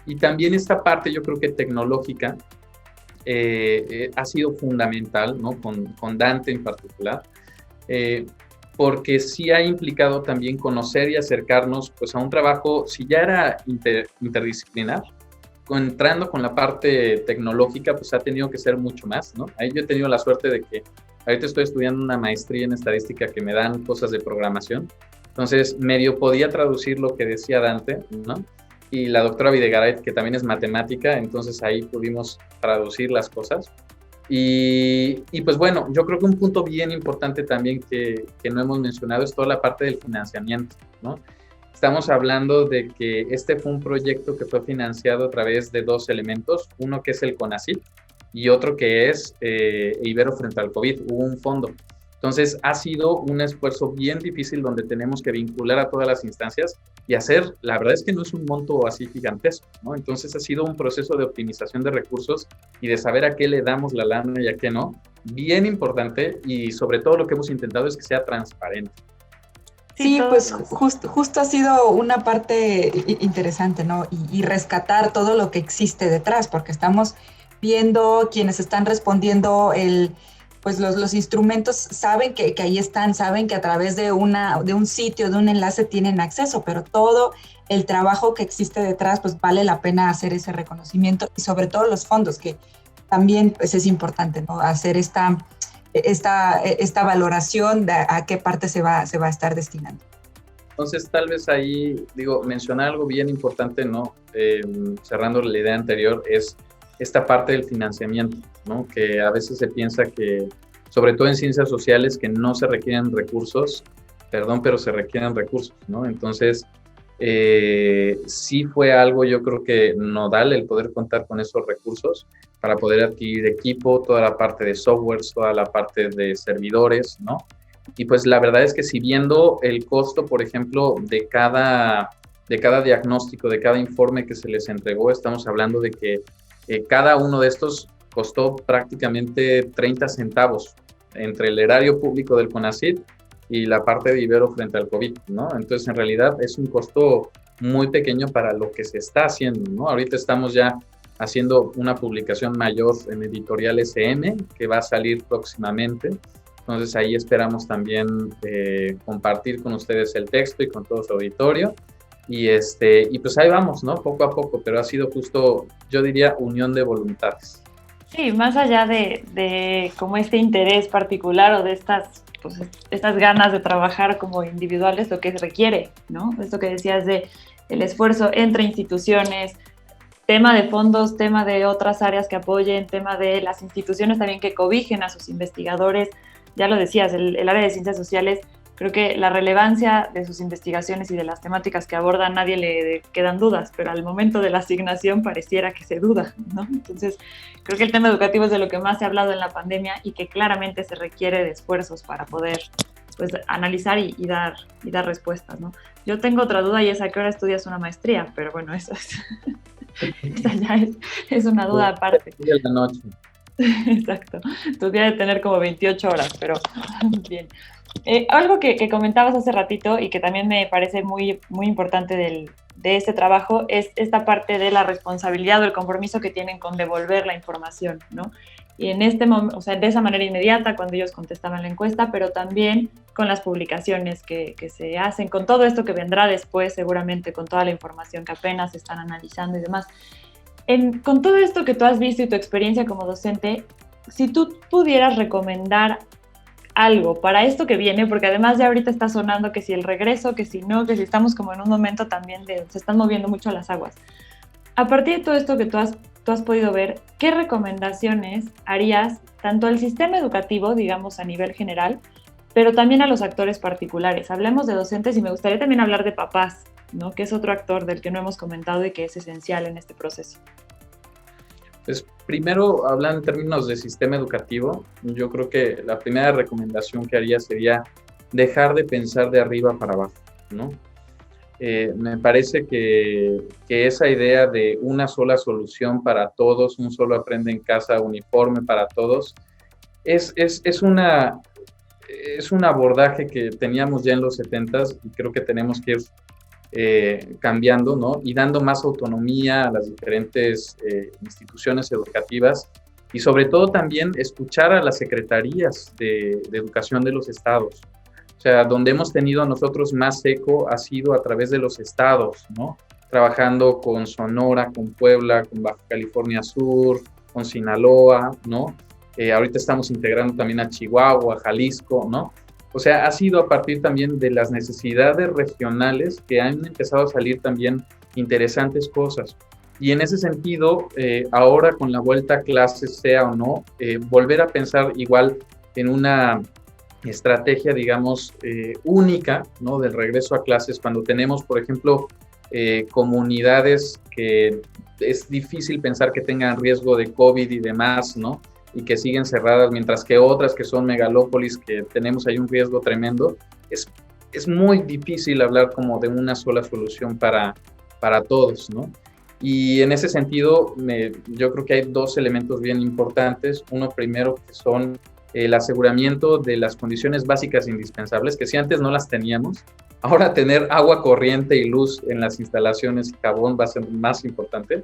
Y también esta parte, yo creo que tecnológica, ha sido fundamental, ¿no? Con Dante en particular, porque sí ha implicado también conocer y acercarnos pues, a un trabajo, si ya era interdisciplinar, entrando con la parte tecnológica, pues ha tenido que ser mucho más, ¿no? Ahí yo he tenido la suerte de que ahorita estoy estudiando una maestría en estadística que me dan cosas de programación, entonces medio podía traducir lo que decía Dante, ¿no? Y la doctora Videgaray, que también es matemática, entonces ahí pudimos traducir las cosas. Y pues bueno, yo creo que un punto bien importante también que no hemos mencionado es toda la parte del financiamiento, ¿no? Estamos hablando de que este fue un proyecto que fue financiado a través de dos elementos, uno que es el CONACYT y otro que es Ibero frente al COVID, hubo un fondo. Entonces, ha sido un esfuerzo bien difícil donde tenemos que vincular a todas las instancias y hacer, la verdad es que no es un monto así gigantesco, ¿no? Entonces, ha sido un proceso de optimización de recursos y de saber a qué le damos la lana y a qué no, bien importante, y sobre todo lo que hemos intentado es que sea transparente. Sí, pues justo ha sido una parte interesante, ¿no? Y rescatar todo lo que existe detrás, porque estamos viendo quienes están respondiendo pues los instrumentos saben que ahí están, saben que a través de un sitio, de un enlace tienen acceso, pero todo el trabajo que existe detrás, pues vale la pena hacer ese reconocimiento y sobre todo los fondos, que también pues es importante, ¿no? Hacer esta valoración de a qué parte se va a estar destinando. Entonces, tal vez ahí, mencionar algo bien importante, ¿no? Cerrando la idea anterior, es esta parte del financiamiento, ¿no? Que a veces se piensa que, sobre todo en ciencias sociales, que no se requieren recursos, pero se requieren recursos, ¿no? Entonces, sí fue algo, yo creo que nodal el poder contar con esos recursos para poder adquirir equipo, toda la parte de softwares, toda la parte de servidores, ¿no? Y pues la verdad es que si viendo el costo, por ejemplo, de cada diagnóstico, de cada informe que se les entregó, estamos hablando de que cada uno de estos costó prácticamente 30 centavos entre el erario público del CONACYT y la parte de Ibero frente al COVID, ¿no? Entonces, en realidad es un costo muy pequeño para lo que se está haciendo, ¿no? Ahorita estamos ya haciendo una publicación mayor en Editorial SM, que va a salir próximamente. Entonces, ahí esperamos también compartir con ustedes el texto y con todo su auditorio. Y pues ahí vamos, ¿no? Poco a poco, pero ha sido justo, yo diría, unión de voluntades. Sí, más allá de como este interés particular o de estas ganas de trabajar como individuales, lo que se requiere, ¿no? Esto que decías de el esfuerzo entre instituciones, tema de fondos, tema de otras áreas que apoyen, tema de las instituciones también que cobijen a sus investigadores. Ya lo decías, el área de ciencias sociales, creo que la relevancia de sus investigaciones y de las temáticas que abordan, a nadie le quedan dudas, pero al momento de la asignación pareciera que se duda, ¿no? Entonces, creo que el tema educativo es de lo que más se ha hablado en la pandemia y que claramente se requiere de esfuerzos para poder, pues, analizar y dar respuestas, ¿no? Yo tengo otra duda y es a qué hora estudias una maestría, pero bueno, esa ya es una duda aparte. De la noche. Exacto, tu día de tener como 28 horas, pero bien. Algo que comentabas hace ratito y que también me parece muy, muy importante de este trabajo es esta parte de la responsabilidad o el compromiso que tienen con devolver la información, ¿no? Y en este momento, o sea, de esa manera inmediata cuando ellos contestaban la encuesta, pero también con las publicaciones que se hacen, con todo esto que vendrá después, seguramente con toda la información que apenas están analizando y demás. Con todo esto que tú has visto y tu experiencia como docente, si tú pudieras recomendar algo para esto que viene, porque además ya ahorita está sonando que si el regreso, que si no, que si estamos como en un momento también se están moviendo mucho las aguas. A partir de todo esto que tú has podido ver, ¿qué recomendaciones harías tanto al sistema educativo, digamos a nivel general, pero también a los actores particulares? Hablemos de docentes y me gustaría también hablar de papás, ¿no? Que es otro actor del que no hemos comentado y que es esencial en este proceso. Pues primero, hablando en términos de sistema educativo, yo creo que la primera recomendación que haría sería dejar de pensar de arriba para abajo, ¿no? Me parece que esa idea de una sola solución para todos, un solo aprende en casa uniforme para todos, es un abordaje que teníamos ya en los 70s y creo que tenemos que ir cambiando, ¿no? Y dando más autonomía a las diferentes instituciones educativas y sobre todo también escuchar a las secretarías de educación de los estados. O sea, donde hemos tenido nosotros más eco ha sido a través de los estados, ¿no? Trabajando con Sonora, con Puebla, con Baja California Sur, con Sinaloa, ¿no? Ahorita estamos integrando también a Chihuahua, a Jalisco, ¿no? O sea, ha sido a partir también de las necesidades regionales que han empezado a salir también interesantes cosas. Y en ese sentido, ahora con la vuelta a clases, sea o no, volver a pensar igual en una estrategia, digamos, única, ¿no? Del regreso a clases, cuando tenemos, por ejemplo, comunidades que es difícil pensar que tengan riesgo de COVID y demás, ¿no? y que siguen cerradas, mientras que otras que son megalópolis, que tenemos ahí un riesgo tremendo, es muy difícil hablar como de una sola solución para todos, ¿no? Y en ese sentido, yo creo que hay dos elementos bien importantes. Uno primero que son el aseguramiento de las condiciones básicas indispensables, que si antes no las teníamos, ahora tener agua corriente y luz en las instalaciones y jabón va a ser más importante.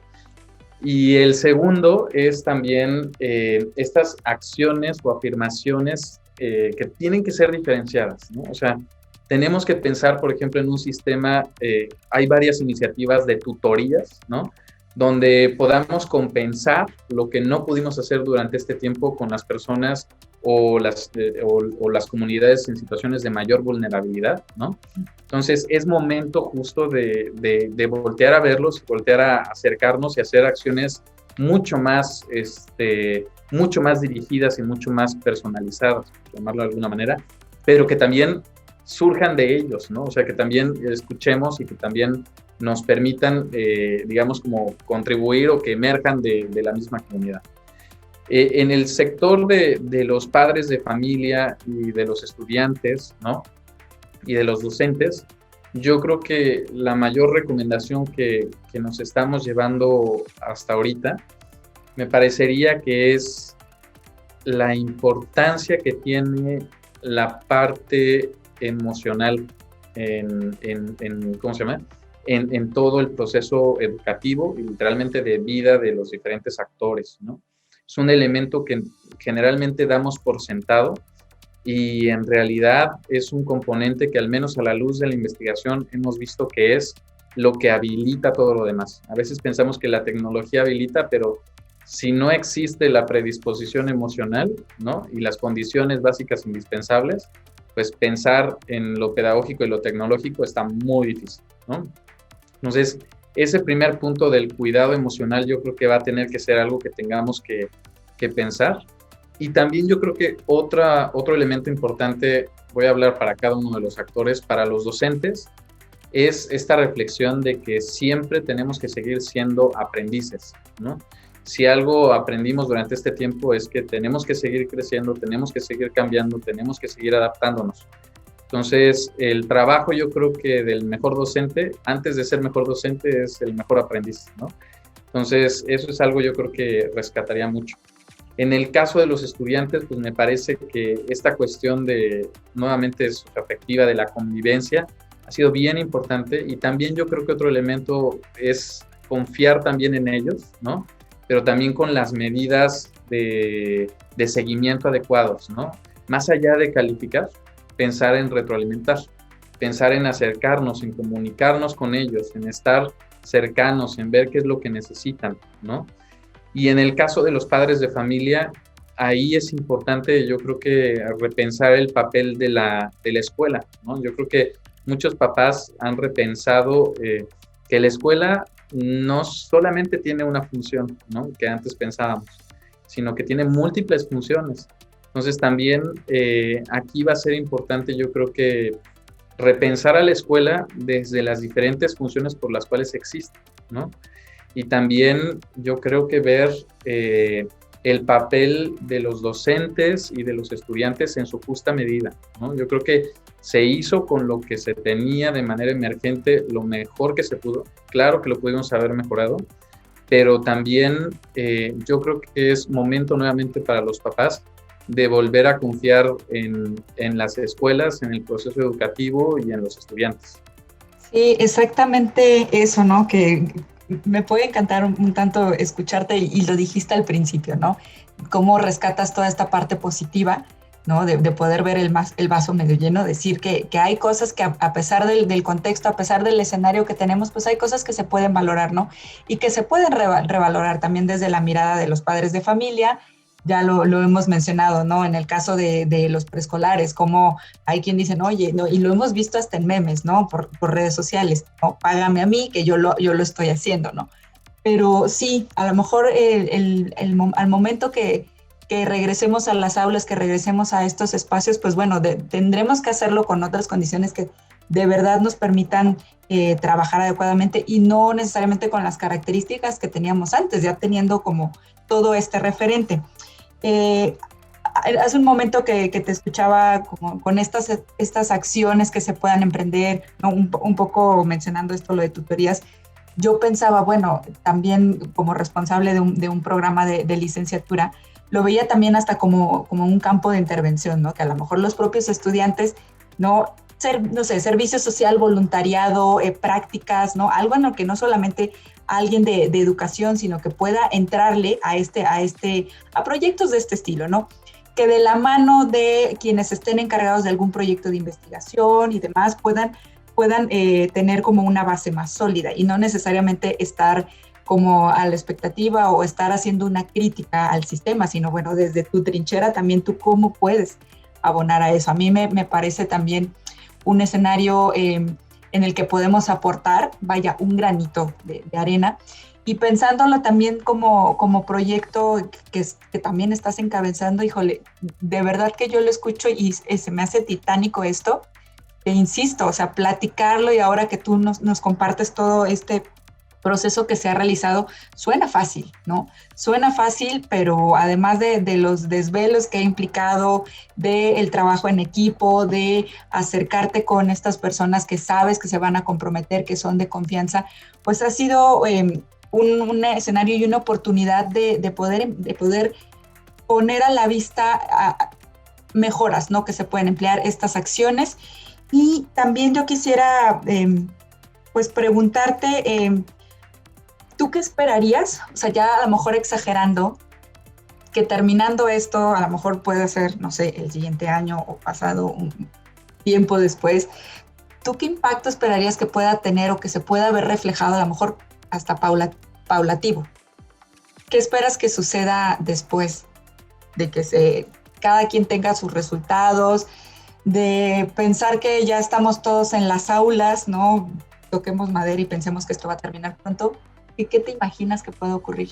Y el segundo es también estas acciones o afirmaciones que tienen que ser diferenciadas, ¿no? O sea, tenemos que pensar, por ejemplo, en un sistema, hay varias iniciativas de tutorías, ¿no? Donde podamos compensar lo que no pudimos hacer durante este tiempo con las personas o las comunidades en situaciones de mayor vulnerabilidad, ¿no? Entonces, es momento justo de voltear a verlos, voltear a acercarnos y hacer acciones mucho más dirigidas y mucho más personalizadas, por llamarlo de alguna manera, pero que también surjan de ellos, ¿no? O sea, que también escuchemos y que también nos permitan, digamos, como contribuir o que emerjan de la misma comunidad. En el sector de los padres de familia y de los estudiantes, ¿no? Y de los docentes, yo creo que la mayor recomendación que nos estamos llevando hasta ahorita, me parecería que es la importancia que tiene la parte emocional ¿cómo se llama? En todo el proceso educativo y literalmente de vida de los diferentes actores, ¿no? Es un elemento que generalmente damos por sentado y en realidad es un componente que al menos a la luz de la investigación hemos visto que es lo que habilita todo lo demás. A veces pensamos que la tecnología habilita, pero si no existe la predisposición emocional, ¿no? Y las condiciones básicas indispensables, pues pensar en lo pedagógico y lo tecnológico está muy difícil, ¿no? Entonces, ese primer punto del cuidado emocional yo creo que va a tener que ser algo que tengamos que pensar. Y también yo creo que otro elemento importante, voy a hablar para cada uno de los actores, para los docentes, es esta reflexión de que siempre tenemos que seguir siendo aprendices, ¿no? Si algo aprendimos durante este tiempo es que tenemos que seguir creciendo, tenemos que seguir cambiando, tenemos que seguir adaptándonos. Entonces, el trabajo yo creo que del mejor docente, antes de ser mejor docente, es el mejor aprendiz, ¿no? Entonces, eso es algo yo creo que rescataría mucho. En el caso de los estudiantes, pues me parece que esta cuestión nuevamente socioafectiva, de la convivencia, ha sido bien importante, y también yo creo que otro elemento es confiar también en ellos, ¿no? Pero también con las medidas de seguimiento adecuados, ¿no? Más allá de calificar, pensar en retroalimentar, pensar en acercarnos, en comunicarnos con ellos, en estar cercanos, en ver qué es lo que necesitan, ¿no? Y en el caso de los padres de familia, ahí es importante, yo creo que repensar el papel de la escuela, ¿no? Yo creo que muchos papás han repensado que la escuela no solamente tiene una función, ¿no? Que antes pensábamos, sino que tiene múltiples funciones. Entonces también aquí va a ser importante, yo creo que repensar a la escuela desde las diferentes funciones por las cuales existe, ¿no? Y también yo creo que ver el papel de los docentes y de los estudiantes en su justa medida, ¿no? Yo creo que se hizo con lo que se tenía de manera emergente lo mejor que se pudo. Claro que lo pudimos haber mejorado, pero también yo creo que es momento nuevamente para los papás de volver a confiar en las escuelas, en el proceso educativo y en los estudiantes. Sí, exactamente eso, ¿no? Que me puede encantar un tanto escucharte y lo dijiste al principio, ¿no? Cómo rescatas toda esta parte positiva, ¿no? De poder ver el vaso medio lleno, decir que hay cosas que a pesar del contexto, a pesar del escenario que tenemos, pues hay cosas que se pueden valorar, ¿no? Y que se pueden revalorar también desde la mirada de los padres de familia. Ya lo hemos mencionado, ¿no? En el caso de los preescolares, como hay quien dicen, oye, no, y lo hemos visto hasta en memes, ¿no? Por redes sociales, ¿no? Págame a mí, que yo lo estoy haciendo, ¿no? Pero sí, a lo mejor al momento que regresemos a las aulas, que regresemos a estos espacios, pues bueno, tendremos que hacerlo con otras condiciones que de verdad nos permitan trabajar adecuadamente y no necesariamente con las características que teníamos antes, ya teniendo como todo este referente. Hace un momento que te escuchaba como con estas acciones que se puedan emprender, ¿no? Un poco mencionando esto, lo de tutorías, yo pensaba, bueno, también como responsable de un programa de licenciatura, lo veía también hasta como un campo de intervención, ¿no? Que a lo mejor los propios estudiantes, ¿no? No sé, servicio social, voluntariado, prácticas, ¿no? Algo en lo que no solamente alguien de educación, sino que pueda entrarle a proyectos de este estilo, ¿no? Que de la mano de quienes estén encargados de algún proyecto de investigación y demás puedan tener como una base más sólida y no necesariamente estar como a la expectativa o estar haciendo una crítica al sistema, sino bueno, desde tu trinchera también tú cómo puedes abonar a eso. A mí me parece también un escenario en el que podemos aportar, vaya, un granito de arena. Y pensándolo también como proyecto que también estás encabezando, híjole, de verdad que yo lo escucho y se me hace titánico esto. E insisto, o sea, platicarlo y ahora que tú nos compartes todo este proceso que se ha realizado, suena fácil, ¿no? Suena fácil, pero además de los desvelos que ha implicado, del trabajo en equipo, de acercarte con estas personas que sabes que se van a comprometer, que son de confianza, pues ha sido un escenario y una oportunidad de poder poner a la vista mejoras, ¿no? Que se pueden emplear estas acciones. Y también yo quisiera pues preguntarte, ¿tú qué esperarías? O sea, ya a lo mejor exagerando, que terminando esto, a lo mejor puede ser, no sé, el siguiente año o pasado un tiempo después, ¿tú qué impacto esperarías que pueda tener o que se pueda ver reflejado, a lo mejor hasta paulativo? ¿Qué esperas que suceda después de que cada quien tenga sus resultados, de pensar que ya estamos todos en las aulas, ¿no? Toquemos madera y pensemos que esto va a terminar pronto? ¿Y qué te imaginas que puede ocurrir?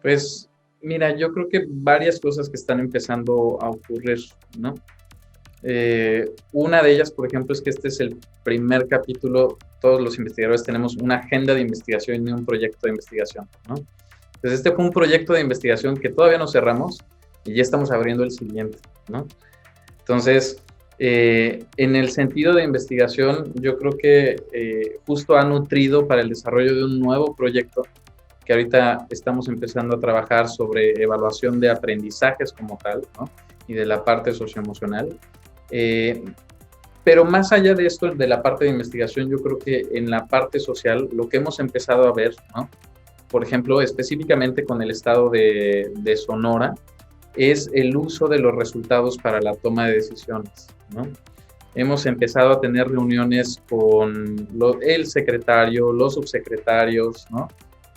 Pues mira, yo creo que varias cosas que están empezando a ocurrir, ¿no? Una de ellas, por ejemplo, es que este es el primer capítulo, todos los investigadores tenemos una agenda de investigación y un proyecto de investigación, ¿no? Entonces este fue un proyecto de investigación que todavía no cerramos y ya estamos abriendo el siguiente, ¿no? Entonces, en el sentido de investigación, yo creo que justo ha nutrido para el desarrollo de un nuevo proyecto que ahorita estamos empezando a trabajar sobre evaluación de aprendizajes como tal, ¿no? Y de la parte socioemocional. Pero más allá de esto, de la parte de investigación, yo creo que en la parte social, lo que hemos empezado a ver, ¿no? Por ejemplo, específicamente con el estado de Sonora, es el uso de los resultados para la toma de decisiones, ¿no? Hemos empezado a tener reuniones con el secretario, los subsecretarios, ¿no?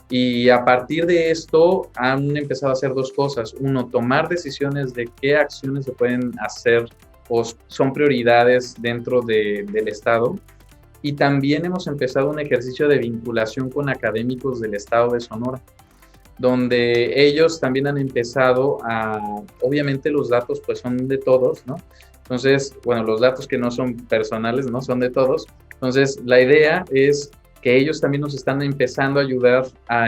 Y a partir de esto han empezado a hacer dos cosas. Uno, tomar decisiones de qué acciones se pueden hacer o son prioridades dentro del Estado. Y también hemos empezado un ejercicio de vinculación con académicos del Estado de Sonora, donde ellos también han empezado obviamente los datos pues son de todos, ¿no? Entonces, bueno, los datos que no son personales, ¿no? Son de todos. Entonces, la idea es que ellos también nos están empezando a ayudar a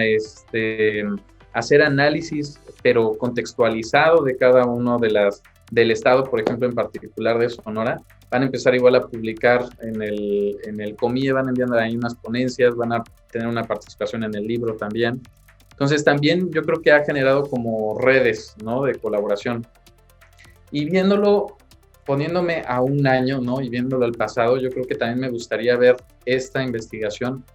hacer análisis, pero contextualizado de cada uno del estado, por ejemplo, en particular de Sonora. Van a empezar igual a publicar en el COMIE, van enviando ahí unas ponencias, van a tener una participación en el libro también. Entonces también yo creo que ha generado como redes, ¿no? De colaboración. Y viéndolo, poniéndome a un año, ¿no? Y viéndolo al pasado, yo creo que también me gustaría ver esta investigación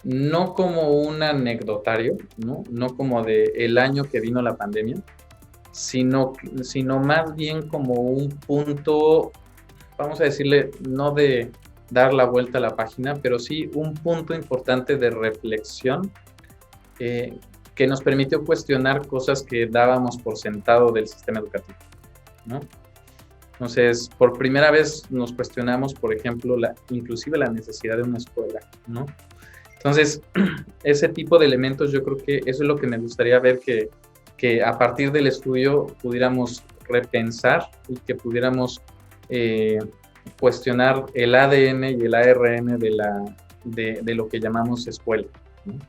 no como un anecdotario, ¿no? No como de el año que vino la pandemia, sino más bien como un punto, vamos a decirle, no de dar la vuelta a la página, pero sí un punto importante de reflexión que nos permitió cuestionar cosas que dábamos por sentado del sistema educativo, ¿no? Entonces, por primera vez nos cuestionamos, por ejemplo, inclusive la necesidad de una escuela, ¿no? Entonces, ese tipo de elementos yo creo que eso es lo que me gustaría ver que a partir del estudio pudiéramos repensar y que pudiéramos cuestionar el ADN y el ARN de lo que llamamos escuela, ¿no?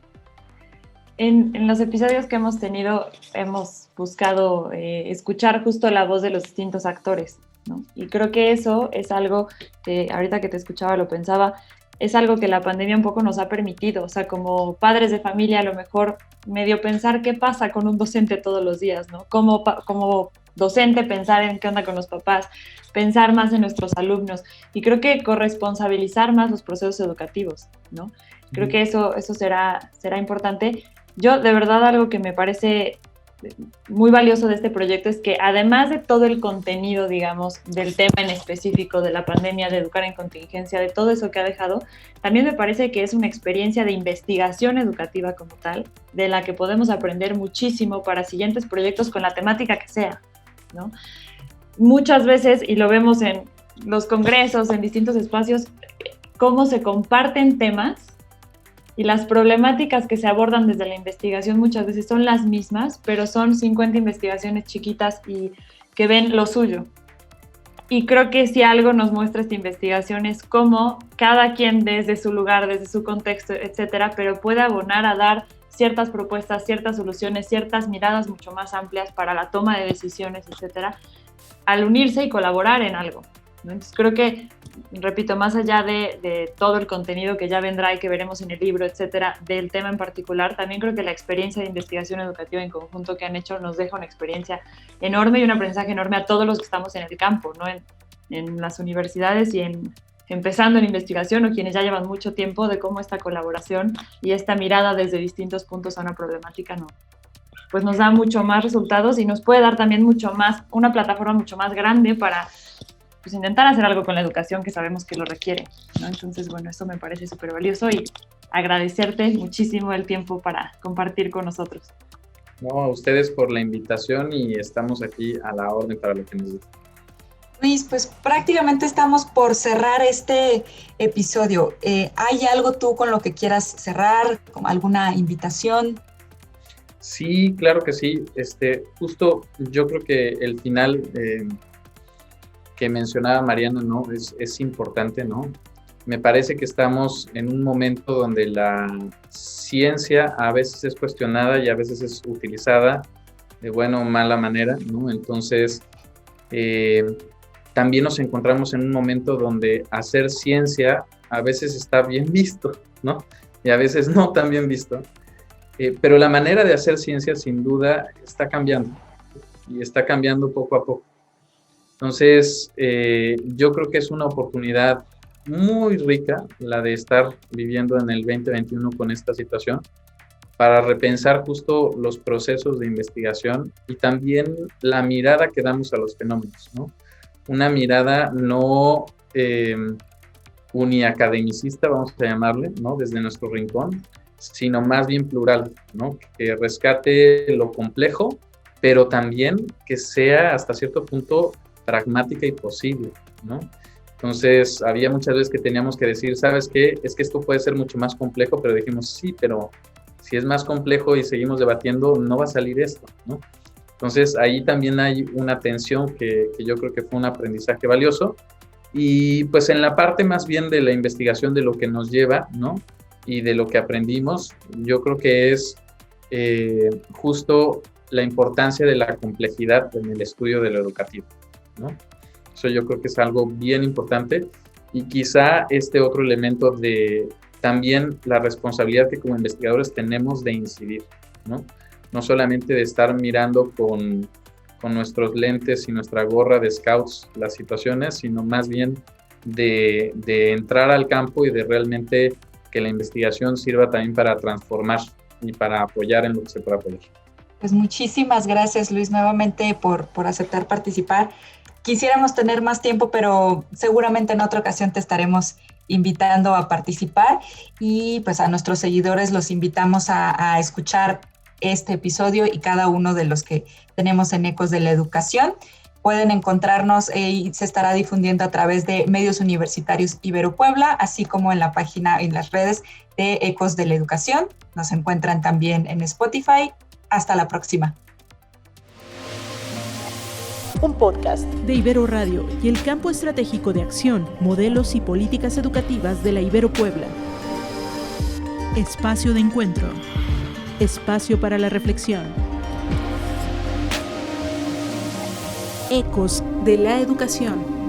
En los episodios que hemos tenido hemos buscado escuchar justo la voz de los distintos actores, ¿no? Y creo que eso es algo que ahorita que te escuchaba lo pensaba, es algo que la pandemia un poco nos ha permitido, o sea, como padres de familia a lo mejor medio pensar qué pasa con un docente todos los días, ¿no? Como docente pensar en qué onda con los papás, pensar más en nuestros alumnos y creo que corresponsabilizar más los procesos educativos, ¿no? Creo que eso será importante. Yo, de verdad, algo que me parece muy valioso de este proyecto es que además de todo el contenido, digamos, del tema en específico de la pandemia, de educar en contingencia, de todo eso que ha dejado, también me parece que es una experiencia de investigación educativa como tal, de la que podemos aprender muchísimo para siguientes proyectos con la temática que sea, ¿no? Muchas veces, y lo vemos en los congresos, en distintos espacios, cómo se comparten temas y las problemáticas que se abordan desde la investigación muchas veces son las mismas, pero son 50 investigaciones chiquitas y que ven lo suyo. Y creo que si algo nos muestra esta investigación es cómo cada quien desde su lugar, desde su contexto, etcétera, pero puede abonar a dar ciertas propuestas, ciertas soluciones, ciertas miradas mucho más amplias para la toma de decisiones, etcétera, al unirse y colaborar en algo, ¿no? Entonces creo que, repito, más allá de todo el contenido que ya vendrá y que veremos en el libro, etcétera, del tema en particular, también creo que la experiencia de investigación educativa en conjunto que han hecho nos deja una experiencia enorme y un aprendizaje enorme a todos los que estamos en el campo, ¿no? En las universidades y empezando en investigación o quienes ya llevan mucho tiempo, de cómo esta colaboración y esta mirada desde distintos puntos a una problemática pues nos da mucho más resultados y nos puede dar también mucho más, una plataforma mucho más grande para pues intentar hacer algo con la educación que sabemos que lo requiere, ¿no? Entonces, bueno, eso me parece súper valioso y agradecerte muchísimo el tiempo para compartir con nosotros. No, a ustedes por la invitación y estamos aquí a la orden para lo que necesiten. Luis, pues prácticamente estamos por cerrar este episodio. ¿Hay algo tú con lo que quieras cerrar, como alguna invitación? Sí, claro que sí. Justo yo creo que el final que mencionaba Mariana, ¿no? Es importante, ¿no? Me parece que estamos en un momento donde la ciencia a veces es cuestionada y a veces es utilizada de buena o mala manera, ¿no? Entonces, también nos encontramos en un momento donde hacer ciencia a veces está bien visto, ¿no? Y a veces no tan bien visto. Pero la manera de hacer ciencia, sin duda, está cambiando. Y está cambiando poco a poco. Entonces, yo creo que es una oportunidad muy rica la de estar viviendo en el 2021 con esta situación para repensar justo los procesos de investigación y también la mirada que damos a los fenómenos, ¿no? Una mirada no uniacademicista, vamos a llamarle, ¿no? Desde nuestro rincón, sino más bien plural, ¿no? Que rescate lo complejo, pero también que sea hasta cierto punto pragmática y posible, ¿no? Entonces, había muchas veces que teníamos que decir, ¿sabes qué? Es que esto puede ser mucho más complejo, pero dijimos, sí, pero si es más complejo y seguimos debatiendo, no va a salir esto, ¿no? Entonces, ahí también hay una tensión que yo creo que fue un aprendizaje valioso. Y pues en la parte más bien de la investigación de lo que nos lleva, ¿no? Y de lo que aprendimos, yo creo que es justo la importancia de la complejidad en el estudio de lo educativo, ¿no? Eso yo creo que es algo bien importante y quizá este otro elemento de también la responsabilidad que como investigadores tenemos de incidir, ¿no? No solamente de estar mirando con nuestros lentes y nuestra gorra de scouts las situaciones, sino más bien de entrar al campo y de realmente que la investigación sirva también para transformar y para apoyar en lo que se pueda apoyar. Pues muchísimas gracias, Luis, nuevamente por aceptar participar. Quisiéramos tener más tiempo, pero seguramente en otra ocasión te estaremos invitando a participar y pues a nuestros seguidores los invitamos a escuchar este episodio y cada uno de los que tenemos en Ecos de la Educación. Pueden encontrarnos y se estará difundiendo a través de Medios Universitarios Ibero Puebla, así como en la página, en las redes de Ecos de la Educación. Nos encuentran también en Spotify. Hasta la próxima. Un podcast de Ibero Radio y el Campo Estratégico de Acción, Modelos y Políticas Educativas de la Ibero Puebla. Espacio de encuentro. espacio para la reflexión. Ecos de la educación.